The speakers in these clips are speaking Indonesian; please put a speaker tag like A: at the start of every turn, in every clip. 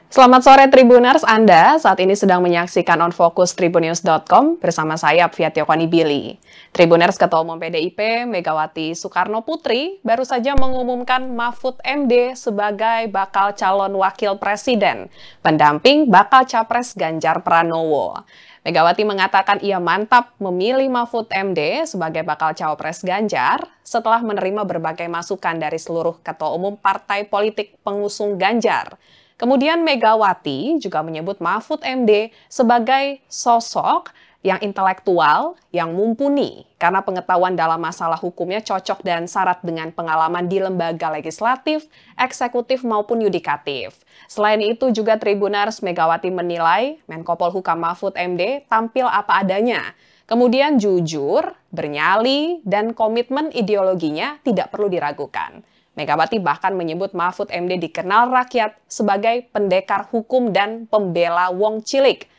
A: Selamat sore Tribuners, Anda saat ini sedang menyaksikan On Focus Tribunnews.com bersama saya Apviatio Konibili. Tribuners Ketua Umum PDIP Megawati Soekarno Putri baru saja mengumumkan Mahfud MD sebagai bakal calon wakil presiden, pendamping bakal capres Ganjar Pranowo. Megawati mengatakan ia mantap memilih Mahfud MD sebagai bakal cawapres Ganjar setelah menerima berbagai masukan dari seluruh ketua umum partai politik pengusung Ganjar. Kemudian Megawati juga menyebut Mahfud MD sebagai sosok yang intelektual, yang mumpuni, karena pengetahuan dalam masalah hukumnya cocok dan syarat dengan pengalaman di lembaga legislatif, eksekutif maupun yudikatif. Selain itu juga Tribuners Megawati menilai Menko Polhukam Mahfud MD tampil apa adanya. Kemudian jujur, bernyali, dan komitmen ideologinya tidak perlu diragukan. Megawati bahkan menyebut Mahfud MD dikenal rakyat sebagai pendekar hukum dan pembela wong cilik.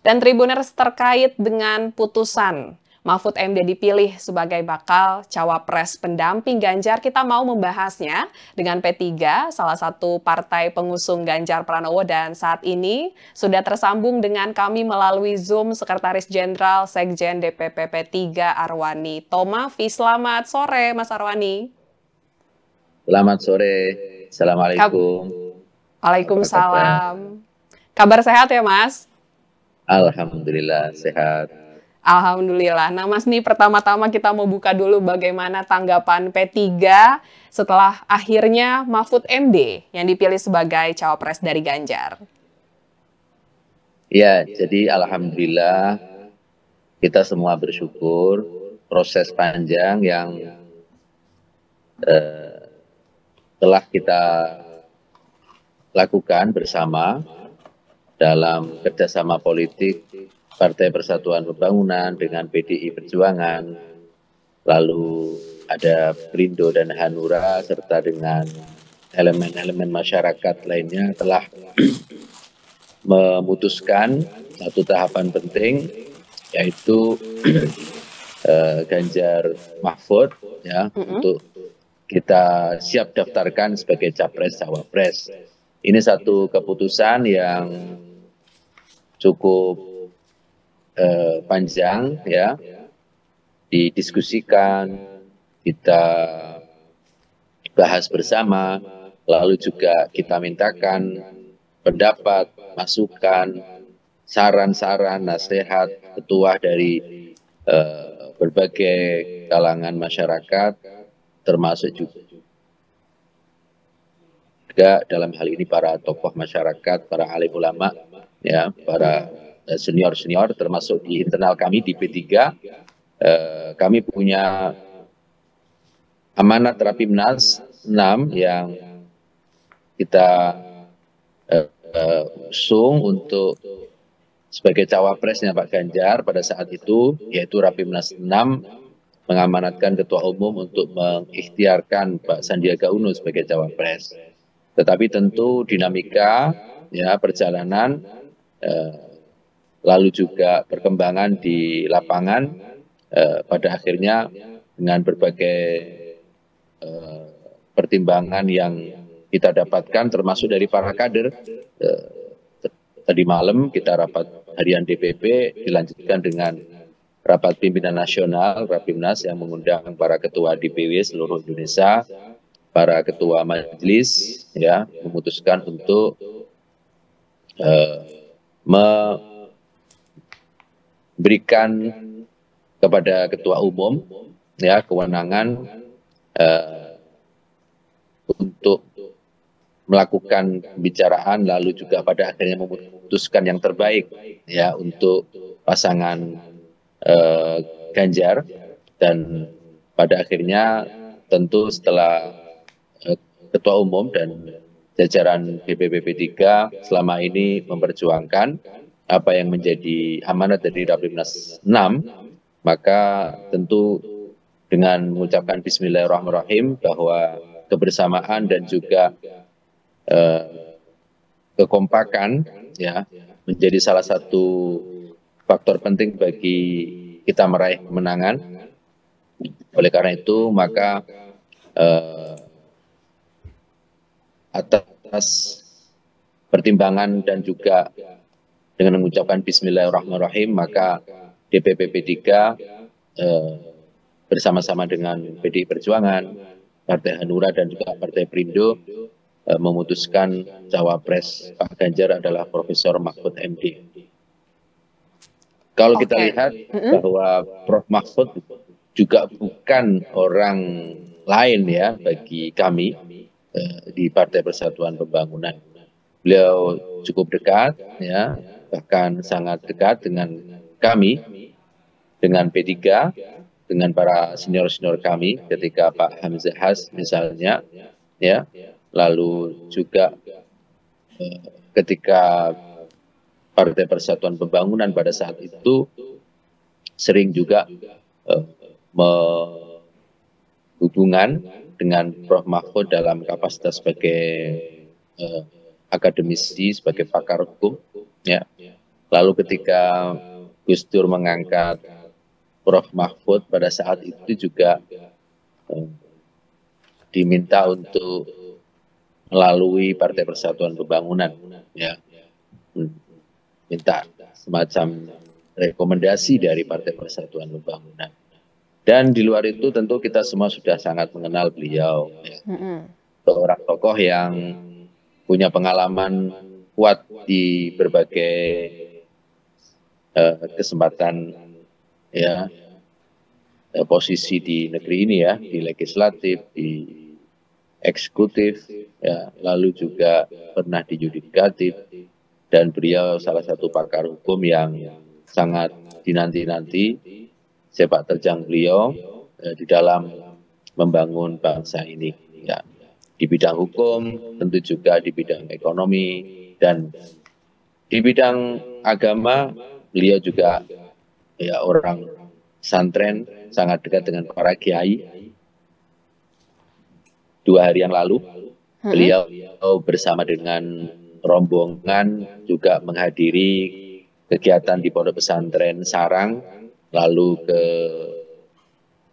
A: Dan Tribuners terkait dengan putusan Mahfud MD dipilih sebagai bakal cawapres pendamping Ganjar, kita mau membahasnya dengan P3, salah satu partai pengusung Ganjar Pranowo, dan saat ini sudah tersambung dengan kami melalui Zoom Sekretaris Jenderal Sekjen DPP P3 Arwani Tomafi. Selamat sore Mas Arwani.
B: Selamat sore, Assalamualaikum.
A: Waalaikumsalam. Kabar sehat ya Mas?
B: Alhamdulillah sehat.
A: Alhamdulillah. Nah Mas nih pertama-tama kita mau buka dulu bagaimana tanggapan P3 setelah akhirnya Mahfud MD yang dipilih sebagai cawapres dari Ganjar.
B: Ya, jadi alhamdulillah kita semua bersyukur proses panjang yang telah kita lakukan bersama dalam kerjasama politik Partai Persatuan Pembangunan dengan PDI Perjuangan, lalu ada Perindo dan Hanura, serta dengan elemen-elemen masyarakat lainnya telah memutuskan satu tahapan penting, yaitu Ganjar Mahfud ya, untuk kita siap daftarkan sebagai capres-cawapres. Ini satu keputusan yang cukup panjang ya, didiskusikan, kita bahas bersama, lalu juga kita mintakan pendapat, masukan, saran-saran, nasihat, petuah dari berbagai kalangan masyarakat, termasuk juga dalam hal ini para tokoh masyarakat, para alim ulama, ya, para senior-senior, termasuk di internal kami di P3. Kami punya amanat Rapimnas 6 yang kita usung untuk sebagai cawapresnya Pak Ganjar pada saat itu, yaitu Rapimnas 6 mengamanatkan Ketua Umum untuk mengikhtiarkan Pak Sandiaga Uno sebagai cawapres. Tetapi tentu dinamika ya, perjalanan lalu juga perkembangan di lapangan pada akhirnya dengan berbagai pertimbangan yang kita dapatkan termasuk dari para kader. Tadi malam kita rapat harian DPP dilanjutkan dengan rapat pimpinan nasional Rapimnas yang mengundang para ketua DPW seluruh Indonesia, para ketua majelis ya, memutuskan untuk memberikan kepada ketua umum ya kewenangan untuk melakukan pembicaraan, lalu juga pada akhirnya memutuskan yang terbaik ya untuk pasangan Ganjar. Dan pada akhirnya tentu setelah Ketua Umum dan jajaran DPP P3 selama ini memperjuangkan apa yang menjadi amanat dari Rapimnas 6, maka tentu dengan mengucapkan Bismillahirrahmanirrahim bahwa kebersamaan dan juga kekompakan ya menjadi salah satu faktor penting bagi kita meraih kemenangan. Oleh karena itu, maka atas pertimbangan dan juga dengan mengucapkan Bismillahirrahmanirrahim, maka DPP P3 bersama-sama dengan PDI Perjuangan, Partai Hanura dan juga Partai Perindo memutuskan cawapres Pak Ganjar adalah Profesor Mahfud MD. Kalau kita lihat bahwa Prof Mahfud juga bukan orang lain ya bagi kami di Partai Persatuan Pembangunan. Beliau cukup dekat, ya, bahkan sangat dekat dengan kami, dengan P3, dengan para senior-senior kami, ketika Pak Hamzahas misalnya, ya, lalu juga ketika Partai Persatuan Pembangunan pada saat itu sering juga hubungan dengan Prof Mahfud dalam kapasitas sebagai akademisi, sebagai pakar hukum, ya. Lalu ketika Gus Dur mengangkat Prof Mahfud pada saat itu juga diminta untuk melalui Partai Persatuan Pembangunan, ya, minta semacam rekomendasi dari Partai Persatuan Pembangunan. Dan di luar itu tentu kita semua sudah sangat mengenal beliau, ya. Seorang tokoh yang punya pengalaman kuat di berbagai kesempatan, ya, posisi di negeri ini, ya, di legislatif, di eksekutif, ya, lalu juga pernah di yudikatif, dan beliau salah satu pakar hukum yang sangat dinanti-nanti sepak terjang beliau di dalam membangun bangsa ini, ya. Di bidang hukum, tentu juga di bidang ekonomi, dan di bidang agama, beliau juga, ya, orang santren, sangat dekat dengan para kiai. 2 hari yang lalu, beliau bersama dengan rombongan juga menghadiri kegiatan di Pondok Pesantren Sarang, lalu ke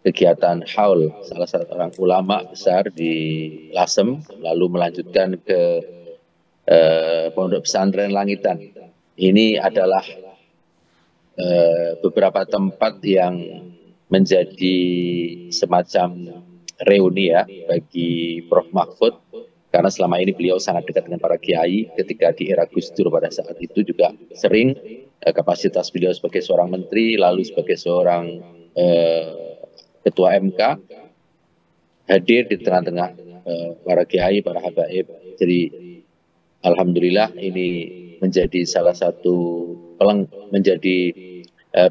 B: kegiatan haul salah satu orang ulama besar di Lasem, lalu melanjutkan ke Pondok Pesantren Langitan. Ini adalah beberapa tempat yang menjadi semacam reuni, ya, bagi Prof Mahfud, karena selama ini beliau sangat dekat dengan para kiai. Ketika di era Gus Dur pada saat itu juga sering kapasitas beliau sebagai seorang menteri, lalu sebagai seorang ketua MK, hadir di tengah-tengah para kiai, para habaib. Jadi alhamdulillah ini menjadi salah satu menjadi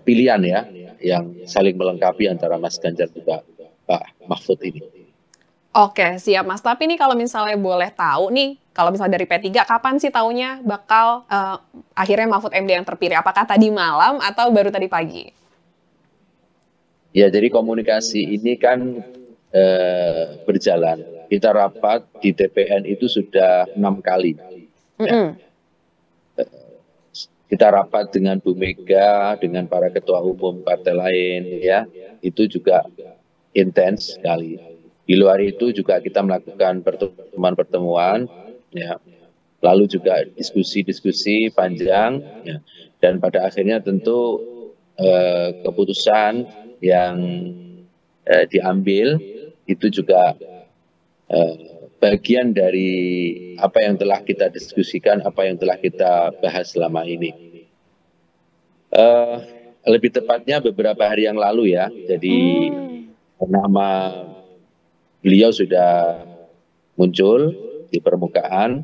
B: pilihan, ya, yang saling melengkapi antara Mas Ganjar juga Pak Mahfud ini.
A: Oke, siap Mas. Tapi nih kalau misalnya boleh tahu nih, kalau misalnya dari P3, kapan sih taunya bakal akhirnya Mahfud MD yang terpilih? Apakah tadi malam atau baru tadi pagi?
B: Ya, jadi komunikasi ini kan berjalan. Kita rapat di TPN itu sudah 6 kali. Ya. Kita rapat dengan Bu Mega, dengan para ketua umum partai lain, ya, itu juga intens sekali. Di luar itu juga kita melakukan pertemuan-pertemuan, ya, lalu juga diskusi-diskusi panjang, ya, dan pada akhirnya tentu keputusan yang diambil itu juga bagian dari apa yang telah kita diskusikan, apa yang telah kita bahas selama ini. Lebih tepatnya beberapa hari yang lalu, ya, jadi nama beliau sudah muncul di permukaan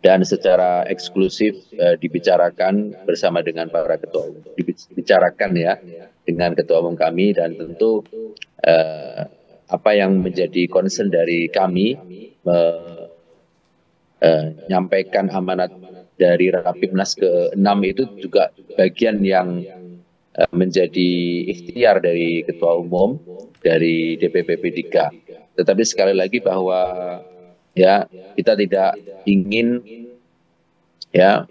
B: dan secara eksklusif dibicarakan bersama dengan para ketua umum, dibicarakan, ya, dengan ketua umum kami, dan tentu apa yang menjadi concern dari kami menyampaikan amanat dari Rapimnas ke-6 itu juga bagian yang menjadi ikhtiar dari ketua umum dari DPP P3. Tetapi sekali lagi bahwa, ya, kita tidak ingin, ya,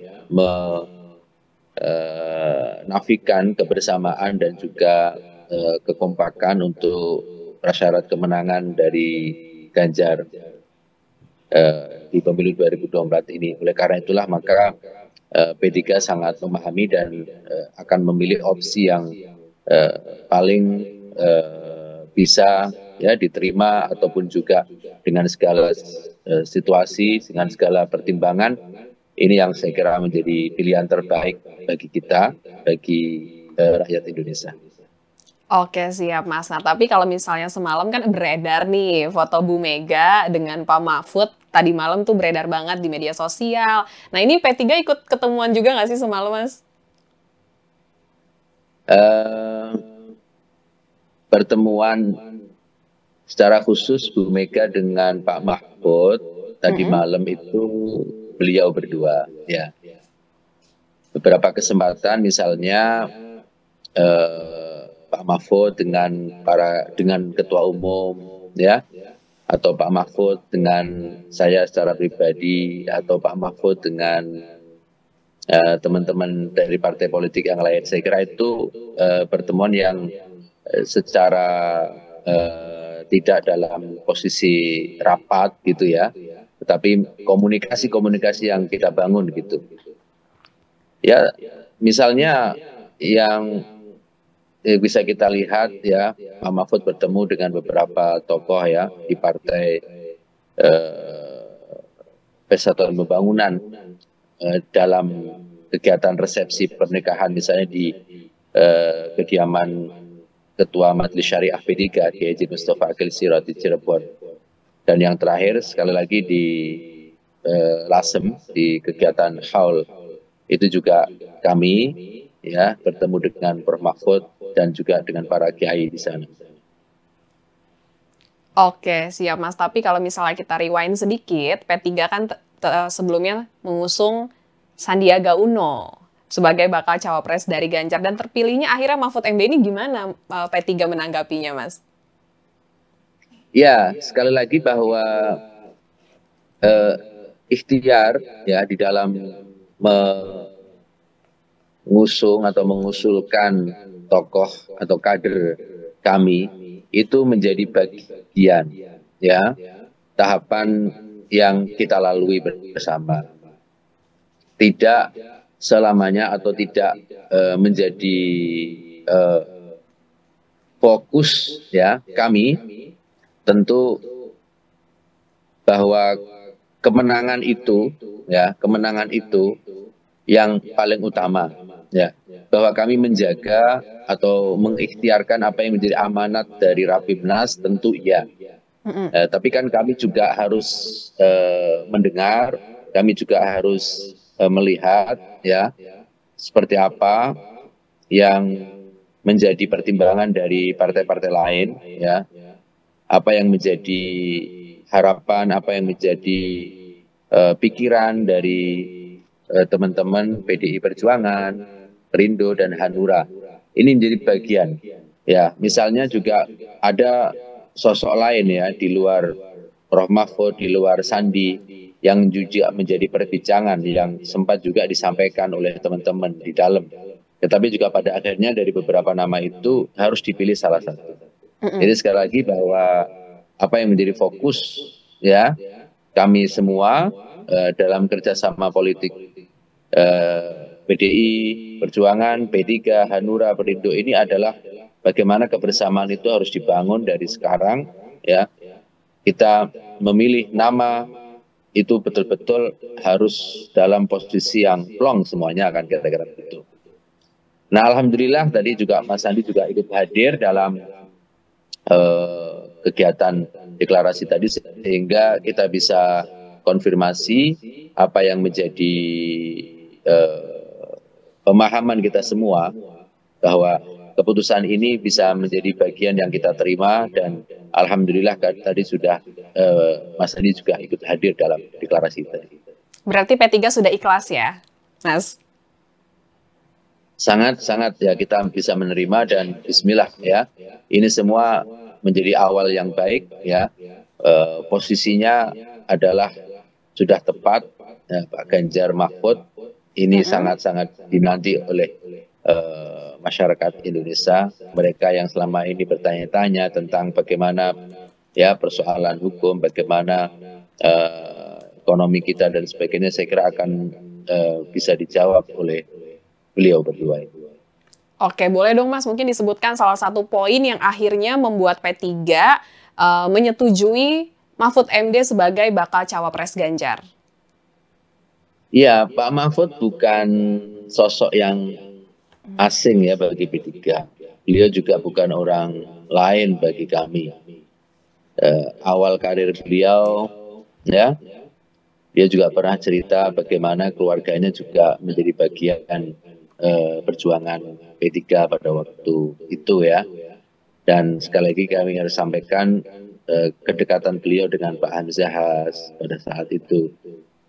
B: menafikan kebersamaan dan juga kekompakan untuk prasyarat kemenangan dari Ganjar. di pemilu 2024 ini. Oleh karena itulah maka P3 sangat memahami dan akan memilih opsi yang paling bisa ya diterima ataupun juga dengan segala situasi, dengan segala pertimbangan. Ini yang saya kira menjadi pilihan terbaik bagi kita, bagi rakyat Indonesia.
A: Oke, siap Mas. Nah, tapi kalau misalnya semalam kan beredar nih foto Bu Mega dengan Pak Mahfud. Tadi malam tuh beredar banget di media sosial. Nah, ini P3 ikut ketemuan juga nggak sih semalam, Mas?
B: Pertemuan secara khusus Bu Mega dengan Pak Mahfud tadi malam itu beliau berdua, ya. Beberapa kesempatan misalnya Pak Mahfud dengan ketua umum, ya, atau Pak Mahfud dengan saya secara pribadi, atau Pak Mahfud dengan teman-teman dari partai politik yang lain. Saya kira itu pertemuan yang secara tidak dalam posisi rapat gitu ya, tetapi komunikasi yang kita bangun gitu. Ya, misalnya yang bisa kita lihat ya, Pak Mahfud bertemu dengan beberapa tokoh ya di partai Persatuan Pembangunan dalam kegiatan resepsi pernikahan, misalnya di kediaman Ketua Majelis Syariah P3 Kiai Haji Mustafa Akil Sirot di Cirebon. Dan yang terakhir sekali lagi di Lasem di kegiatan haul itu juga kami ya bertemu dengan Prof Mahfud dan juga dengan para kiai di sana.
A: Oke, siap Mas. Tapi kalau misalnya kita rewind sedikit, P3 kan sebelumnya mengusung Sandiaga Uno sebagai bakal cawapres dari Ganjar, dan terpilihnya akhirnya Mahfud MD. Ini gimana P3 menanggapinya, Mas?
B: Ya, sekali lagi bahwa ikhtiar ya di dalam mengusung atau mengusulkan tokoh atau kader kami itu menjadi bagian ya tahapan yang kita lalui bersama. Tidak selamanya atau tidak menjadi fokus ya kami. Tentu bahwa kemenangan itu yang paling utama ya, bahwa kami menjaga atau mengikhtiarkan apa yang menjadi amanat dari Rapimnas tentu ya. Tapi kan kami juga harus mendengar, kami juga harus melihat ya seperti apa yang menjadi pertimbangan dari partai-partai lain ya, apa yang menjadi harapan, apa yang menjadi pikiran dari teman-teman PDI Perjuangan, Perindo dan Hanura. Ini menjadi bagian. Ya, misalnya juga ada sosok lain ya di luar Prof Mahfud, di luar Sandi yang juga menjadi perbincangan yang sempat juga disampaikan oleh teman-teman di dalam. Tetapi juga pada akhirnya dari beberapa nama itu harus dipilih salah satu. Jadi sekali lagi bahwa apa yang menjadi fokus ya kami semua dalam kerjasama politik PDI Perjuangan, P3, Hanura, Perindo ini adalah bagaimana kebersamaan itu harus dibangun dari sekarang ya. Kita memilih nama itu betul-betul harus dalam posisi yang plong semuanya, akan kira-kira begitu. Nah, alhamdulillah tadi juga Mas Sandi juga ikut hadir dalam kegiatan deklarasi tadi, sehingga kita bisa konfirmasi apa yang menjadi pemahaman kita semua bahwa keputusan ini bisa menjadi bagian yang kita terima, dan alhamdulillah tadi sudah Mas Andi juga ikut hadir dalam deklarasi tadi.
A: Berarti P3 sudah ikhlas ya, Mas?
B: Sangat ya, kita bisa menerima dan bismillah ya. Ini semua menjadi awal yang baik ya. Posisinya adalah sudah tepat ya, Pak Ganjar Mahfud ini sangat-sangat dinanti oleh masyarakat Indonesia. Mereka yang selama ini bertanya-tanya tentang bagaimana ya persoalan hukum, bagaimana ekonomi kita dan sebagainya, saya kira akan bisa dijawab oleh beliau berdua itu.
A: Oke, boleh dong Mas mungkin disebutkan salah satu poin yang akhirnya membuat P3 menyetujui Mahfud MD sebagai bakal cawapres Ganjar.
B: Iya, Pak Mahfud bukan sosok yang asing ya bagi P3. Beliau juga bukan orang lain bagi kami. Awal karir beliau, ya, dia juga pernah cerita bagaimana keluarganya juga menjadi bagian perjuangan P3 pada waktu itu ya. Dan sekali lagi kami harus sampaikan kedekatan beliau dengan Pak Hamzahas pada saat itu.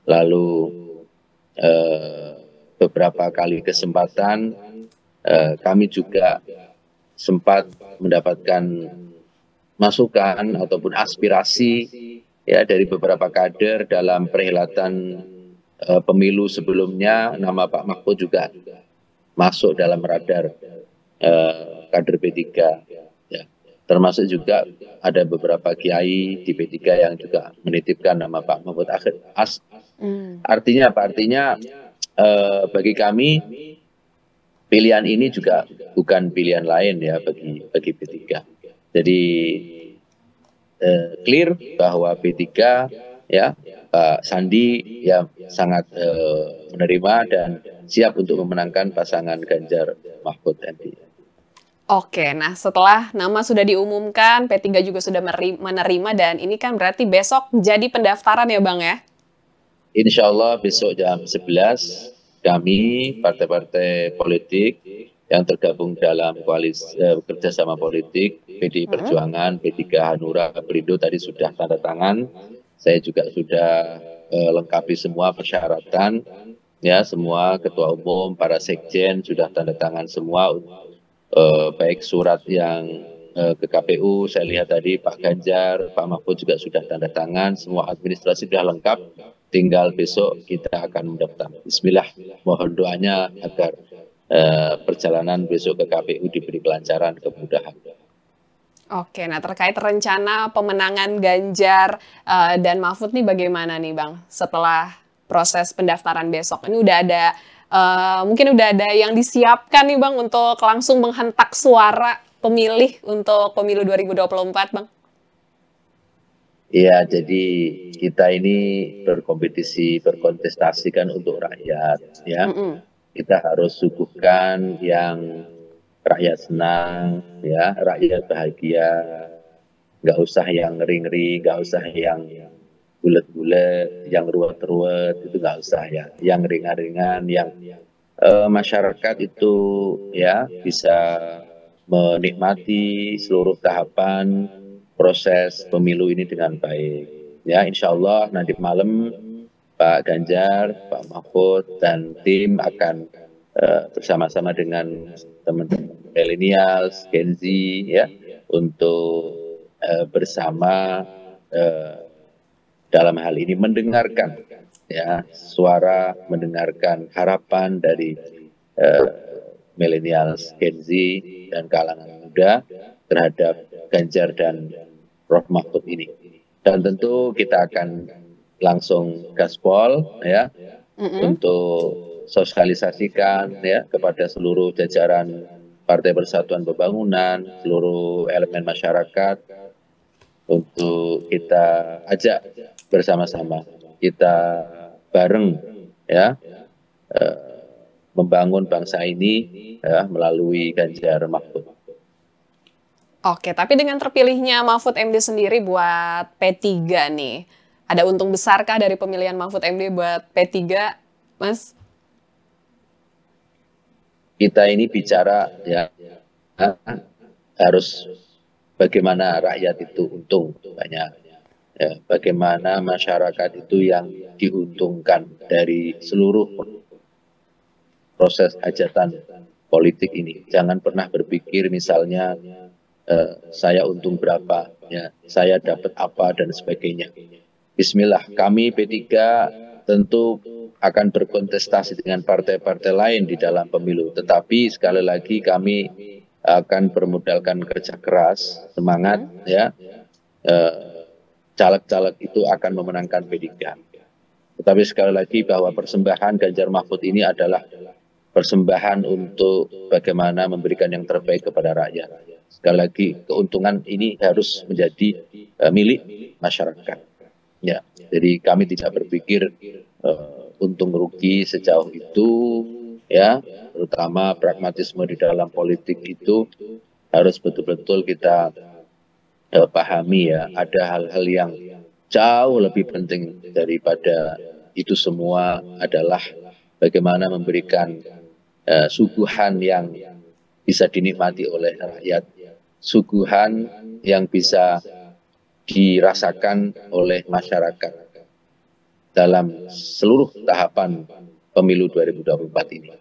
B: Lalu beberapa kali kesempatan kami juga sempat mendapatkan masukan ataupun aspirasi ya dari beberapa kader dalam perhelatan pemilu sebelumnya. Nama Pak Mahfud juga masuk dalam radar kader P3 ya. Termasuk juga ada beberapa kiai di P3 yang juga menitipkan nama Pak Mahfud Artinya apa? Artinya bagi kami pilihan ini juga bukan pilihan lain ya bagi P3. Jadi clear bahwa P3 ya Pak Sandi ya sangat menerima dan siap untuk memenangkan pasangan Ganjar Mahfud MD.
A: Oke, nah setelah nama sudah diumumkan, P3 juga sudah menerima dan ini kan berarti besok jadi pendaftaran ya Bang ya?
B: Insya Allah besok jam 11 kami partai-partai politik yang tergabung dalam koalisi kerjasama politik PDI Perjuangan, P3 Hanura, Perindo tadi sudah tanda tangan. Saya juga sudah lengkapi semua persyaratan, ya semua ketua umum, para sekjen sudah tanda tangan semua, baik surat yang ke KPU, saya lihat tadi Pak Ganjar, Pak Mahfud juga sudah tanda tangan, semua administrasi sudah lengkap. Tinggal besok kita akan mendaftar. Bismillah, mohon doanya agar perjalanan besok ke KPU diberi kelancaran, kemudahan.
A: Oke, nah terkait rencana pemenangan Ganjar dan Mahfud nih bagaimana nih Bang setelah proses pendaftaran besok? Ini udah ada, mungkin udah ada yang disiapkan nih Bang untuk langsung menghentak suara pemilih untuk pemilu 2024 Bang?
B: Iya, jadi kita ini berkompetisi, berkontestasi kan untuk rakyat, ya. Kita harus suguhkan yang rakyat senang, ya, rakyat bahagia. Nggak usah yang ngeri-ngeri, nggak usah yang bulet-bulet, yang ruwet-ruwet, itu nggak usah ya. Yang ringan-ringan, yang masyarakat itu ya bisa menikmati seluruh tahapan proses pemilu ini dengan baik. Ya, insya Allah nanti malam Pak Ganjar, Pak Mahfud, dan tim akan bersama-sama dengan teman-teman milenials, Gen Z, ya, untuk bersama dalam hal ini mendengarkan ya suara, mendengarkan harapan dari milenials, Gen Z, dan kalangan muda terhadap Ganjar dan Prof Mahfud ini. Dan tentu kita akan langsung gaspol ya untuk sosialisasikan ya kepada seluruh jajaran Partai Persatuan Pembangunan, seluruh elemen masyarakat untuk kita ajak bersama-sama, kita bareng ya membangun bangsa ini ya, melalui Ganjar Mahfud.
A: Oke, tapi dengan terpilihnya Mahfud MD sendiri buat P3 nih, ada untung besarkah dari pemilihan Mahfud MD buat P3, Mas?
B: Kita ini bicara ya harus bagaimana rakyat itu untung banyak, ya, bagaimana masyarakat itu yang diuntungkan dari seluruh proses hajatan politik ini. Jangan pernah berpikir misalnya saya untung berapa, ya, saya dapat apa dan sebagainya. Bismillah, kami P3 tentu akan berkontestasi dengan partai-partai lain di dalam pemilu. Tetapi sekali lagi kami akan bermodalkan kerja keras, semangat, ya, caleg-caleg itu akan memenangkan P3. Tetapi sekali lagi bahwa persembahan Ganjar Mahfud ini adalah persembahan untuk bagaimana memberikan yang terbaik kepada rakyat. Sekali lagi, keuntungan ini harus menjadi milik masyarakat. Ya, jadi kami tidak berpikir untung rugi sejauh itu, ya, terutama pragmatisme di dalam politik itu harus betul-betul kita pahami ya. Ada hal-hal yang jauh lebih penting daripada itu semua adalah bagaimana memberikan suguhan yang bisa dinikmati oleh rakyat, suguhan yang bisa dirasakan oleh masyarakat dalam seluruh tahapan pemilu 2024 ini.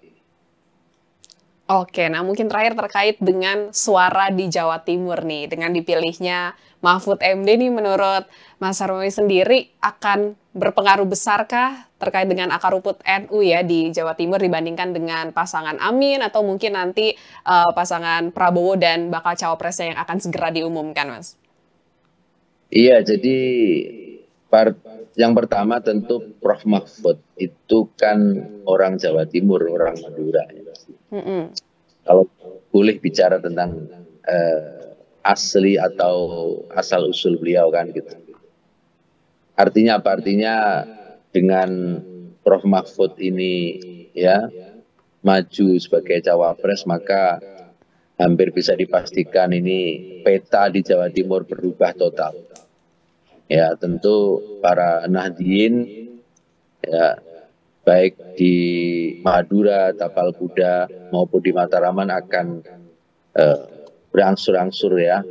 A: Oke, nah mungkin terakhir terkait dengan suara di Jawa Timur nih, dengan dipilihnya Mahfud MD nih menurut Mas Harmawi sendiri akan berpengaruh besarkah terkait dengan akar rumput NU ya di Jawa Timur dibandingkan dengan pasangan Amin atau mungkin nanti pasangan Prabowo dan bakal cawapresnya yang akan segera diumumkan, Mas?
B: Iya, jadi yang pertama tentu Prof. Mahfud itu kan orang Jawa Timur, orang Madura. Kalau boleh bicara tentang asli atau asal usul beliau kan gitu. Artinya apa? Artinya dengan Prof. Mahfud ini ya maju sebagai cawapres, maka hampir bisa dipastikan ini peta di Jawa Timur berubah total. Ya, tentu para Nahdien ya, baik di Madura, Tapal Kuda maupun di Mataraman akan berangsur-angsur ya,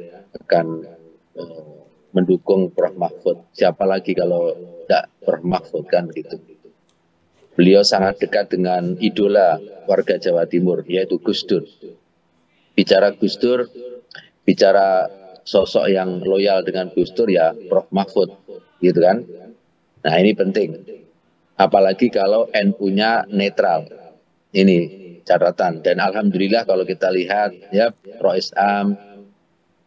B: akan mendukung Prof. Mahfud. Siapa lagi kalau tidak Prof. Mahfud kan gitu. Beliau sangat dekat dengan idola warga Jawa Timur, yaitu Gus Dur. Bicara Gus Dur, bicara sosok yang loyal dengan Gus Dur ya Prof. Mahfud, gitu kan. Nah ini penting. Apalagi kalau NU-nya netral. Ini catatan. Dan alhamdulillah kalau kita lihat ya Rois Am,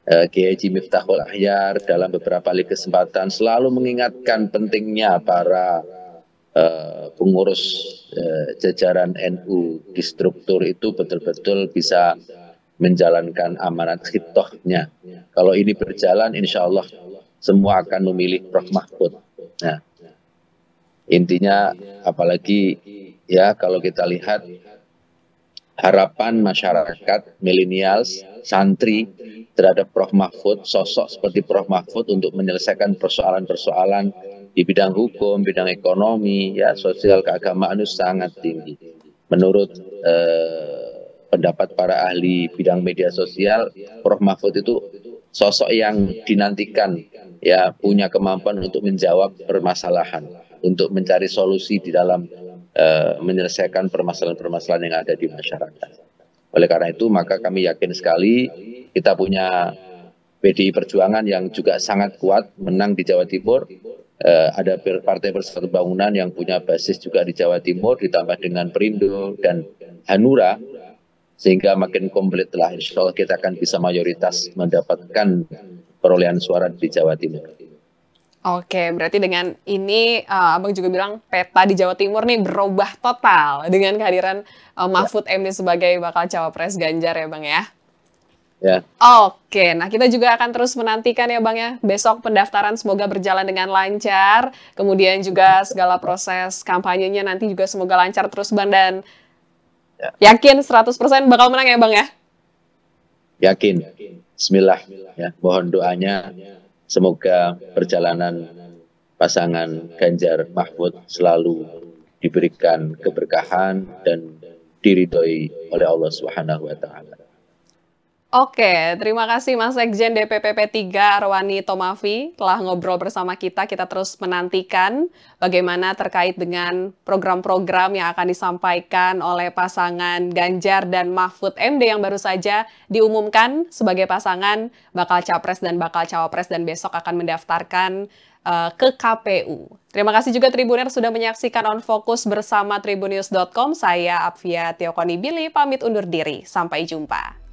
B: Kiai Haji Miftahul Ahyar dalam beberapa kali kesempatan selalu mengingatkan pentingnya para pengurus jajaran NU di struktur itu betul-betul bisa menjalankan amanat khitohnya. Kalau ini berjalan, insya Allah semua akan memilih Prof. Mahfud. Nah, intinya apalagi ya kalau kita lihat harapan masyarakat, milenials, santri terhadap Prof. Mahfud, sosok seperti Prof. Mahfud untuk menyelesaikan persoalan-persoalan di bidang hukum, bidang ekonomi, ya sosial keagamaan itu sangat tinggi. Menurut pendapat para ahli bidang media sosial, Prof. Mahfud itu sosok yang dinantikan, ya punya kemampuan untuk menjawab permasalahan, untuk mencari solusi di dalam menyelesaikan permasalahan-permasalahan yang ada di masyarakat. Oleh karena itu, maka kami yakin sekali kita punya PDI Perjuangan yang juga sangat kuat, menang di Jawa Timur. Ada Partai Persatuan Pembangunan yang punya basis juga di Jawa Timur, ditambah dengan Perindo dan Hanura, sehingga makin komplit lah, insya Allah kita akan bisa mayoritas mendapatkan perolehan suara di Jawa Timur.
A: Oke, berarti dengan ini Abang juga bilang peta di Jawa Timur nih berubah total dengan kehadiran Mahfud MD sebagai bakal cawapres Ganjar ya Bang ya?
B: Ya.
A: Oke, nah kita juga akan terus menantikan ya Bang ya, besok pendaftaran semoga berjalan dengan lancar, kemudian juga segala proses kampanyenya nanti juga semoga lancar terus Bang, dan yakin 100% bakal menang ya Bang ya?
B: Yakin. Bismillah ya. Mohon doanya semoga perjalanan pasangan Ganjar Mahfud selalu diberikan keberkahan dan diridhoi oleh Allah Subhanahu wa taala.
A: Oke, terima kasih Mas Sekjen DPP P3 Arwani Tomafi telah ngobrol bersama kita. Kita terus menantikan bagaimana terkait dengan program-program yang akan disampaikan oleh pasangan Ganjar dan Mahfud MD yang baru saja diumumkan sebagai pasangan bakal capres dan bakal cawapres dan besok akan mendaftarkan ke KPU. Terima kasih juga Tribuner sudah menyaksikan On Focus bersama Tribunnews.com. Saya Apvia Tiokoni Billy pamit undur diri. Sampai jumpa.